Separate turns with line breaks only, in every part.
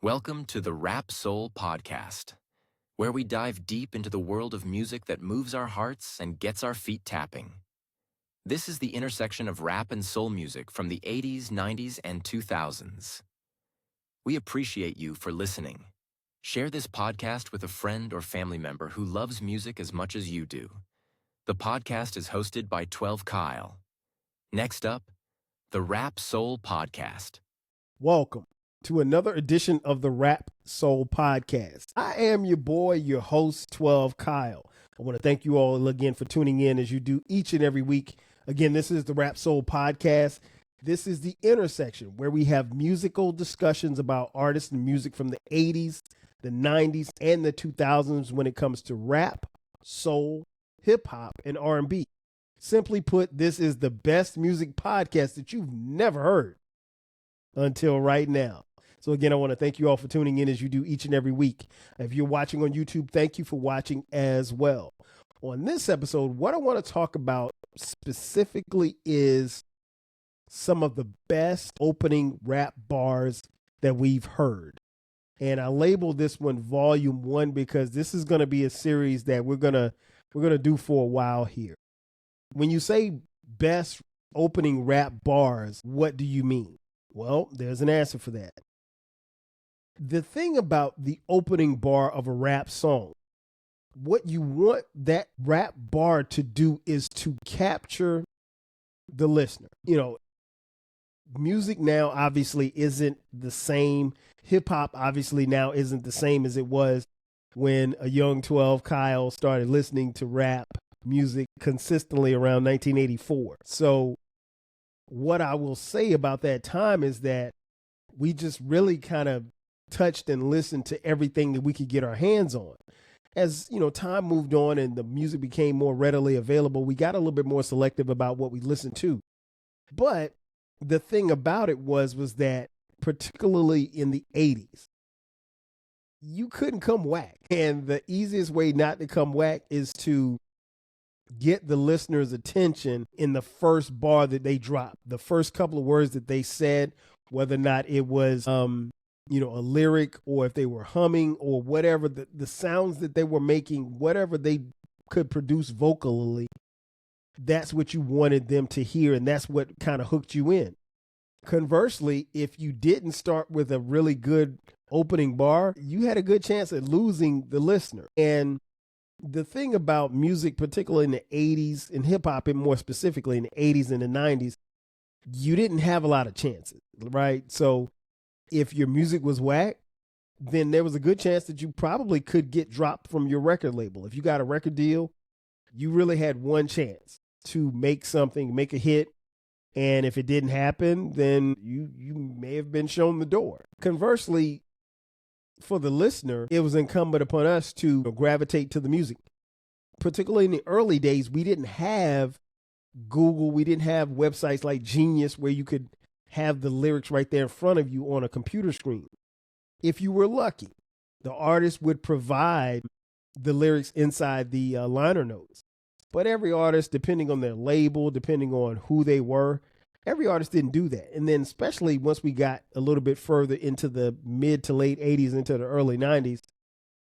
Welcome to the Rap Soul Podcast, where we dive deep into the world of music that moves our hearts and gets our feet tapping. This is the intersection of rap and soul music from the 80s, 90s, and 2000s. We appreciate you for listening. Share this podcast with a friend or family member who loves music as much as you do. The podcast is hosted by 12 Kyle. Next up, the Rap Soul Podcast.
Welcome to another edition of the Rap Soul Podcast. I am your boy, your host, 12 Kyle. I want to thank you all again for tuning in as you do each and every week. Again, this is the Rap Soul Podcast. This is the intersection where we have musical discussions about artists and music from the 80s, the 90s, and the 2000s when it comes to rap, soul, hip-hop, and R&B. Simply put, this is the best music podcast that you've never heard until right now. So again, I want to thank you all for tuning in as you do each and every week. If you're watching on YouTube, thank you for watching as well. On this episode, what I want to talk about specifically is some of the best opening rap bars that we've heard. And I labeled this one Volume 1 because this is going to be a series that we're going to do for a while here. When you say best opening rap bars, what do you mean? Well, there's an answer for that. The thing about the opening bar of a rap song, what you want that rap bar to do is to capture the listener. You know, music now obviously isn't the same. Hip hop obviously now isn't the same as it was when a young 12 Kyle started listening to rap music consistently around 1984. So what I will say about that time is that we just really kind of touched and listened to everything that we could get our hands on. As you know, time moved on and the music became more readily available, we got a little bit more selective about what we listened to. But the thing about it was that particularly in the 80s, you couldn't come whack. And the easiest way not to come whack is to get the listener's attention in the first bar that they dropped, the first couple of words that they said, whether or not it was, a lyric or if they were humming or whatever, the sounds that they were making, whatever they could produce vocally, that's what you wanted them to hear. And that's what kind of hooked you in. Conversely, if you didn't start with a really good opening bar, you had a good chance at losing the listener. And the thing about music, particularly in the 80s and hip hop, and more specifically in the 80s and the 90s, you didn't have a lot of chances, right? So if your music was whack, then there was a good chance that you probably could get dropped from your record label. If you got a record deal, you really had one chance to make something, make a hit. And if it didn't happen, then you may have been shown the door. Conversely, for the listener, it was incumbent upon us to gravitate to the music. Particularly in the early days, we didn't have Google. We didn't have websites like Genius where you could have the lyrics right there in front of you on a computer screen. If you were lucky, the artist would provide the lyrics inside the liner notes. But every artist, depending on their label, depending on who they were, every artist didn't do that. And then especially once we got a little bit further into the mid to late 80s, into the early 90s,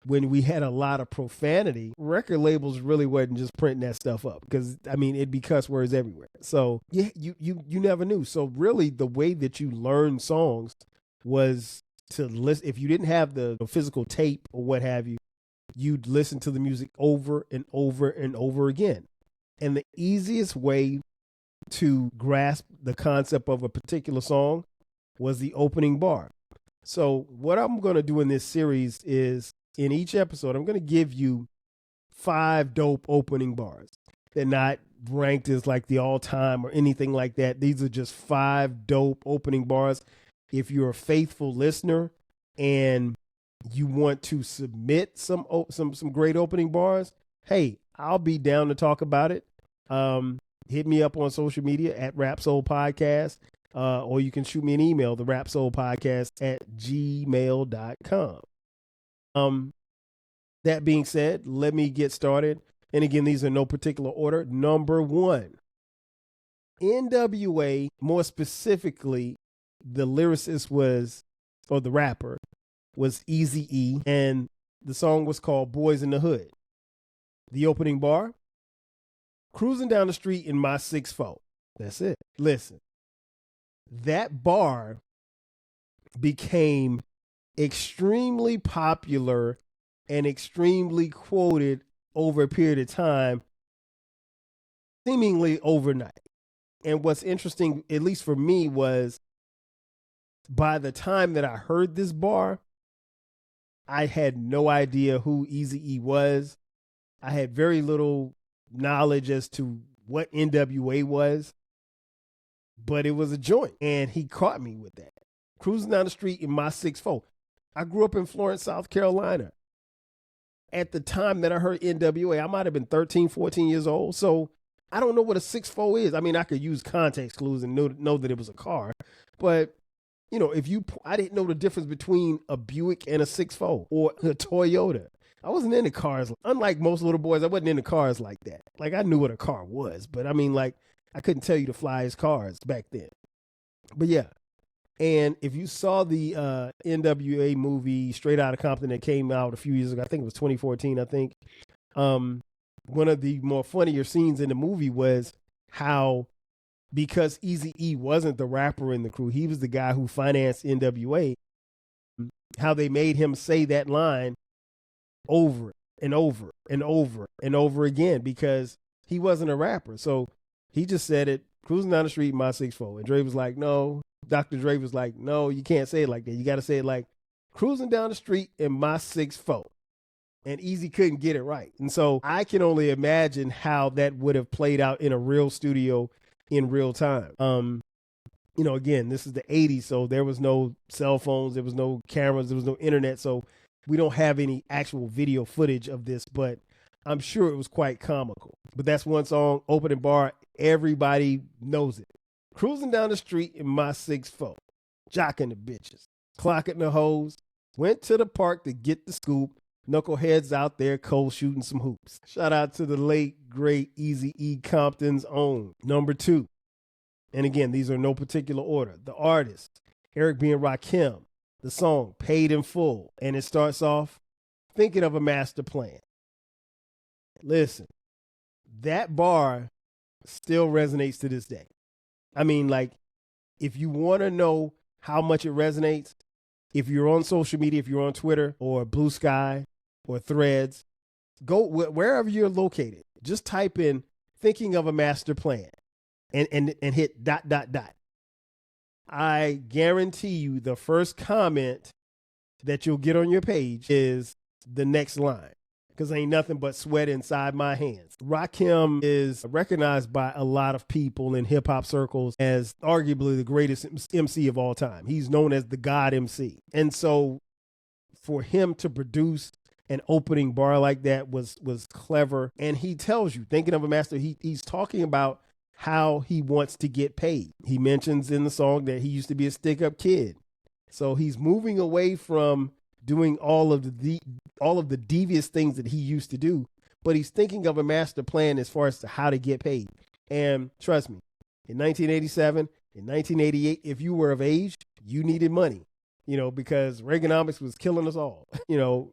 when we had a lot of profanity, record labels really wasn't just printing that stuff up because, it'd be cuss words everywhere. So yeah, you never knew. So really the way that you learned songs was to listen. If you didn't have the physical tape or what have you, you'd listen to the music over and over and over again. And the easiest way to grasp the concept of a particular song was the opening bar. So what I'm going to do in this series is, in each episode, I'm going to give you 5 dope opening bars. They're not ranked as like the all-time or anything like that. These are just 5 dope opening bars. If you're a faithful listener and you want to submit some great opening bars, hey, I'll be down to talk about it. Hit me up on social media at Rap Soul Podcast, or you can shoot me an email, the Rap Soul Podcast @gmail.com. That being said, let me get started. And again, these are no particular order. Number 1, NWA, more specifically, the lyricist was, or the rapper, was Eazy-E, and the song was called Boys in the Hood. The opening bar, cruising down the street in my 6'4". That's it. Listen, that bar became extremely popular and extremely quoted over a period of time, seemingly overnight. And what's interesting, at least for me, was by the time that I heard this bar, I had no idea who Eazy-E was. I had very little knowledge as to what NWA was, but it was a joint, and he caught me with that. Cruising down the street in my 6'4". I grew up in Florence, South Carolina. At the time that I heard NWA, I might have been 13, 14 years old. So I don't know what a 6'4" is. I mean, I could use context clues and know that it was a car. But, you know, I didn't know the difference between a Buick and a 6'4" or a Toyota. I wasn't into cars. Unlike most little boys, I wasn't into cars like that. Like, I knew what a car was. But, I mean, like, I couldn't tell you the flyest cars back then. But, yeah. And if you saw the NWA movie Straight Outta Compton that came out a few years ago, I think it was 2014, I think. One of the more funnier scenes in the movie was how, because Eazy-E wasn't the rapper in the crew, he was the guy who financed NWA, how they made him say that line over and over and over and over again because he wasn't a rapper. So he just said it, cruising down the street in my 6'4". And Dre was like, no. Dr. Dre was like, no, you can't say it like that. You got to say it like, cruising down the street in my 6'4". And Eazy couldn't get it right. And so I can only imagine how that would have played out in a real studio in real time. You know, again, this is the 80s, so there was no cell phones, there was no cameras, there was no internet. So we don't have any actual video footage of this, but I'm sure it was quite comical. But that's one song, opening bar, everybody knows it. Cruising down the street in my 6'4", jocking the bitches, clocking the hoes, went to the park to get the scoop, knuckleheads out there cold shooting some hoops. Shout out to the late, great Eazy-E, Compton's own. Number 2, and again, these are no particular order. The artist, Eric B. and Rakim, the song, Paid in Full, and it starts off, thinking of a master plan. Listen, that bar still resonates to this day. I mean, like, if you want to know how much it resonates, if you're on social media, if you're on Twitter or Blue Sky or Threads, go wherever you're located. Just type in thinking of a master plan and hit ... I guarantee you the first comment that you'll get on your page is the next line. Because ain't nothing but sweat inside my hands. Rakim is recognized by a lot of people in hip hop circles as arguably the greatest MC of all time. He's known as the God MC. And so for him to produce an opening bar like that was clever. And he tells you, thinking of a master, he's talking about how he wants to get paid. He mentions in the song that he used to be a stick-up kid. So he's moving away from doing all of the devious things that he used to do, but he's thinking of a master plan as far as to how to get paid. And trust me, in 1987, in 1988, if you were of age, you needed money, you know, because Reaganomics was killing us all. You know,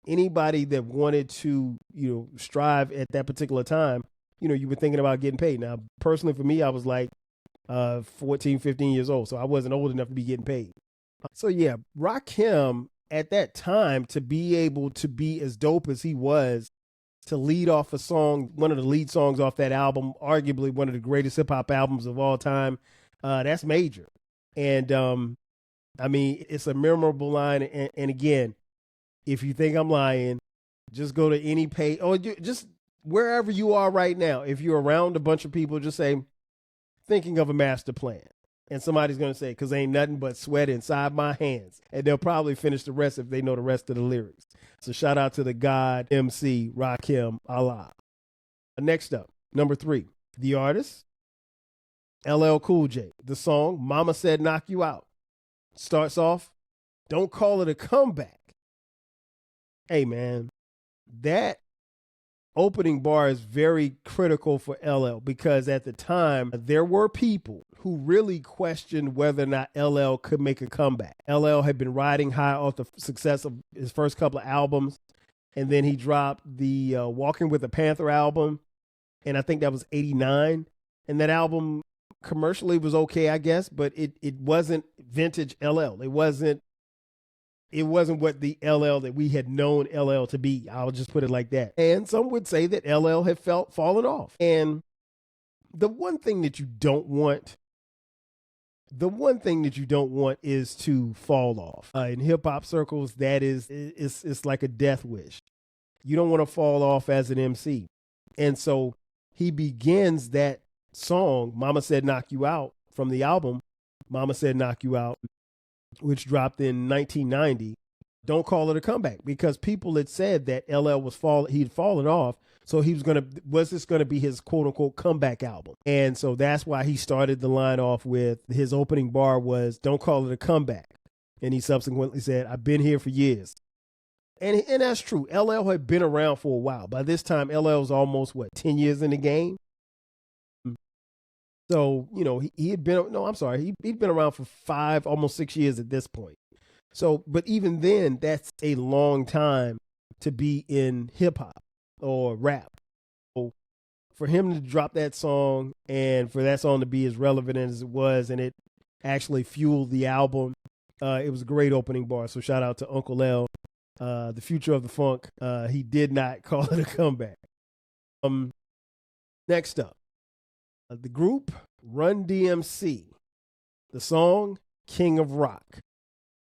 anybody that wanted to, you know, strive at that particular time, you know, you were thinking about getting paid. Now, personally for me, I was like 14, 15 years old, so I wasn't old enough to be getting paid. So yeah, Rakim, at that time, to be able to be as dope as he was, to lead off a song, one of the lead songs off that album, arguably one of the greatest hip hop albums of all time, that's major. And I mean, it's a memorable line. And again, if you think I'm lying, just go to any page or just wherever you are right now. If you're around a bunch of people, just say, thinking of a master plan. And somebody's going to say, because ain't nothing but sweat inside my hands. And they'll probably finish the rest if they know the rest of the lyrics. So shout out to the God MC, Rakim Allah. Next up, number 3, the artist, LL Cool J. The song, Mama Said Knock You Out. Starts off, don't call it a comeback. Hey, man, that opening bar is very critical for LL because at the time, there were people who really questioned whether or not LL could make a comeback. LL had been riding high off the success of his first couple of albums, and then he dropped the Walking with the Panther album, and I think that was 89. And that album commercially was okay, I guess, but it wasn't vintage LL. It wasn't what the LL that we had known LL to be. I'll just put it like that. And some would say that LL had fallen off. And the one thing that you don't want is to fall off. In hip hop circles, that it's like a death wish. You don't want to fall off as an MC. And so he begins that song, Mama Said Knock You Out, from the album Mama Said Knock You Out, which dropped in 1990. Don't call it a comeback, because people had said that LL he'd fallen off, so was this gonna be his quote unquote comeback album? And so that's why he started the line off with his opening bar was "Don't call it a comeback," and he subsequently said, "I've been here for years," and that's true. LL had been around for a while. By this time, LL was almost 10 years in the game. So, he'd been around for 5, almost 6 years at this point. So, but even then, that's a long time to be in hip hop or rap. So for him to drop that song and for that song to be as relevant as it was, and it actually fueled the album, it was a great opening bar. So shout out to Uncle L, the future of the funk. He did not call it a comeback. Next up. The group Run DMC, the song King of Rock.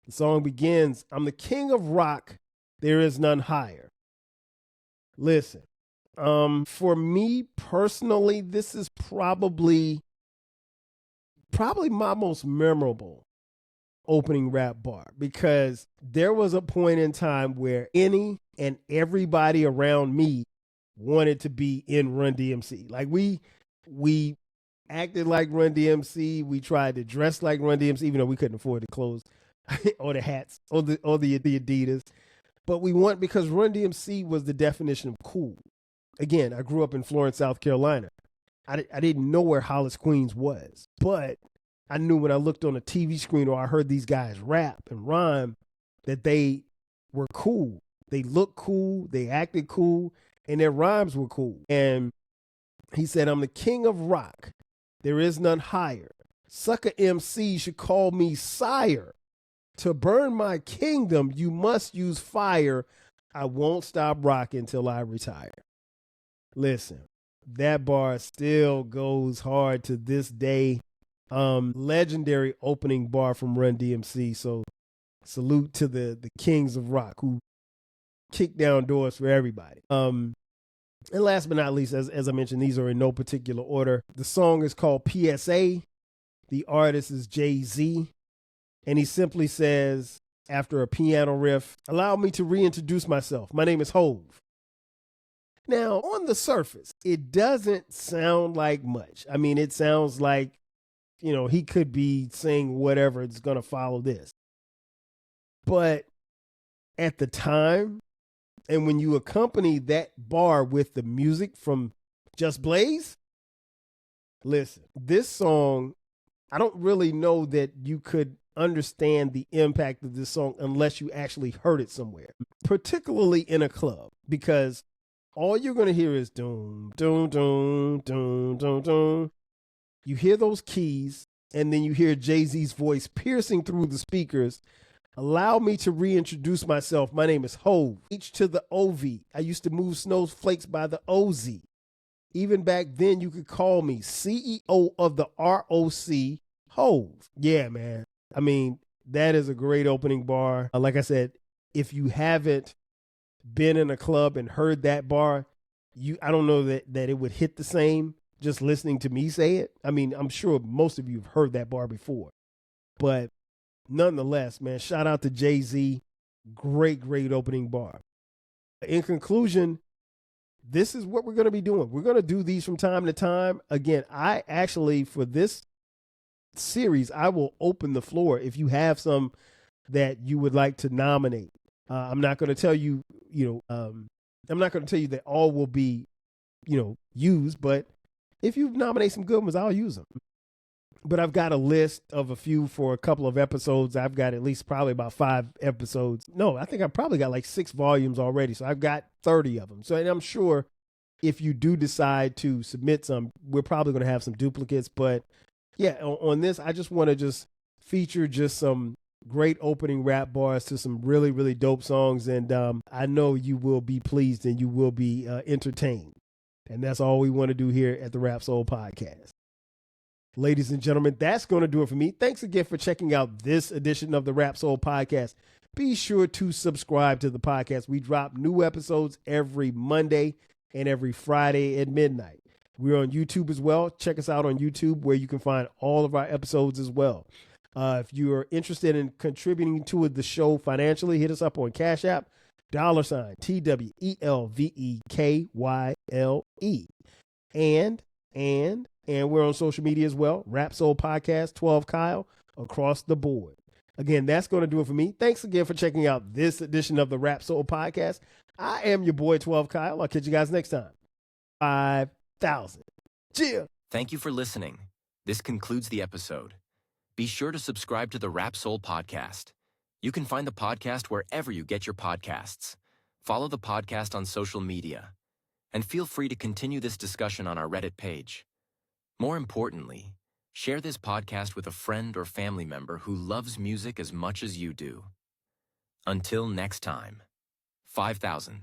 The song begins, "I'm the king of rock, there is none higher." Listen, for me personally, this is probably my most memorable opening rap bar, because there was a point in time where any and everybody around me wanted to be in Run DMC. Like we acted like Run DMC. We tried to dress like Run DMC, even though we couldn't afford the clothes or the hats or the Adidas. But we want, because Run DMC was the definition of cool. Again, I grew up in Florence, South Carolina. I didn't know where Hollis, Queens was, but I knew when I looked on a TV screen or I heard these guys rap and rhyme that they were cool. They looked cool, they acted cool, and their rhymes were cool. And he said, "I'm the king of rock. There is none higher. Sucker MC should call me sire. To burn my kingdom, you must use fire. I won't stop rocking till I retire." Listen, that bar still goes hard to this day. Legendary opening bar from Run DMC. So salute to the kings of rock who kick down doors for everybody. And last but not least, as I mentioned, these are in no particular order. The song is called PSA. The artist is Jay-Z. And he simply says, after a piano riff, "Allow me to reintroduce myself. My name is Hove." Now, on the surface, it doesn't sound like much. I mean, it sounds like, he could be saying whatever is going to follow this. But at the time, and when you accompany that bar with the music from Just Blaze, listen, this song, I don't really know that you could understand the impact of this song unless you actually heard it somewhere, particularly in a club, because all you're going to hear is doom, doom, doom, doom, doom, doom. You hear those keys, and then you hear Jay-Z's voice piercing through the speakers. "Allow me to reintroduce myself. My name is Hove. H to the OV. I used to move snowflakes by the OZ. Even back then, you could call me CEO of the ROC, Hove." Yeah, man. I mean, that is a great opening bar. Like I said, if you haven't been in a club and heard that bar, I don't know that it would hit the same just listening to me say it. I mean, I'm sure most of you have heard that bar before, but nonetheless, man, shout out to Jay-Z. Great opening bar. In conclusion, this is what we're going to be doing. We're going to do these from time to time. Again, I actually, for this series, I will open the floor if you have some that you would like to nominate. I'm not going to tell you, I'm not going to tell you that all will be, used, but if you nominate some good ones, I'll use them. But I've got a list of a few for a couple of episodes. I've got at least probably about 5 episodes. No, I think I've probably got like 6 volumes already. So I've got 30 of them. So, and I'm sure if you do decide to submit some, we're probably going to have some duplicates. But yeah, on this, I just want to just feature just some great opening rap bars to some really, really dope songs. And I know you will be pleased and you will be entertained. And that's all we want to do here at the Rap Soul Podcast. Ladies and gentlemen, that's going to do it for me. Thanks again for checking out this edition of the Rap Soul Podcast. Be sure to subscribe to the podcast. We drop new episodes every Monday and every Friday at midnight. We're on YouTube as well. Check us out on YouTube where you can find all of our episodes as well. If you are interested in contributing to the show financially, hit us up on Cash App, $TWELVKYLE. And we're on social media as well. Rap Soul Podcast, 12 Kyle, across the board. Again, that's going to do it for me. Thanks again for checking out this edition of the Rap Soul Podcast. I am your boy, 12 Kyle. I'll catch you guys next time. 5,000. Cheers.
Thank you for listening. This concludes the episode. Be sure to subscribe to the Rap Soul Podcast. You can find the podcast wherever you get your podcasts. Follow the podcast on social media. And feel free to continue this discussion on our Reddit page. More importantly, share this podcast with a friend or family member who loves music as much as you do. Until next time, 5,000.